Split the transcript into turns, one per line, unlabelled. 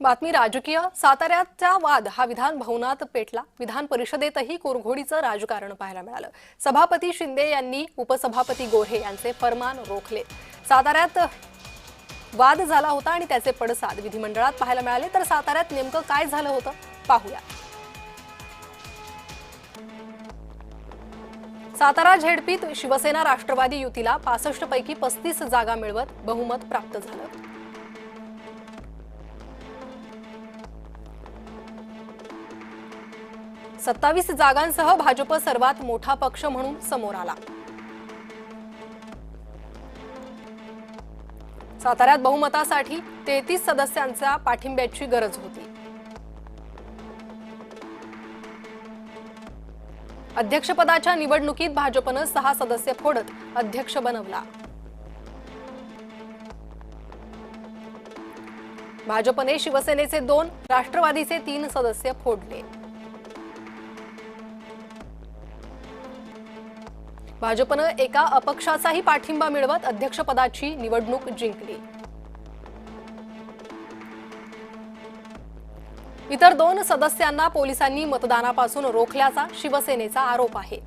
बातमी राजकीय साताऱ्याचा वाद हा विधान भवनात पेटला। विधान परिषदेतही कुरघोडीचं राजकारण पाहायला मिळालं। सभापती शिंदे यांनी उपसभापती गोऱ्हे यांचे फरमान रोखले। साताऱ्यात वाद झाला होता आणि त्याचे पडसाद विधिमंडळात पाहायला मिळाले। तर साताऱ्यात नेमकं काय झालं होतं पाहूया। सातारा झेडपीत शिवसेना राष्ट्रवादी युतीला 65 पैकी 35 जागा मिळवत बहुमत प्राप्त झालं। 27 जागांसह भाजप सर्वात मोठा पक्ष म्हणून समोर आला। साताऱ्यात बहुमतासाठी 33 सदस्यांच्या पाठिंब्याची गरज होती। अध्यक्षपदाच्या निवडणुकीत भाजपनं 6 सदस्य फोडत अध्यक्ष बनवला। भाजपने शिवसेनेचे 2, राष्ट्रवादीचे 3 सदस्य फोडले। भाजपनं एका अपक्षाचाही पाठिंबा मिळवत अध्यक्षपदाची निवडणूक जिंकली। इतर 2 सदस्यांना पोलिसांनी मतदानापासून रोखल्याचा शिवसेनेचा आरोप आहे।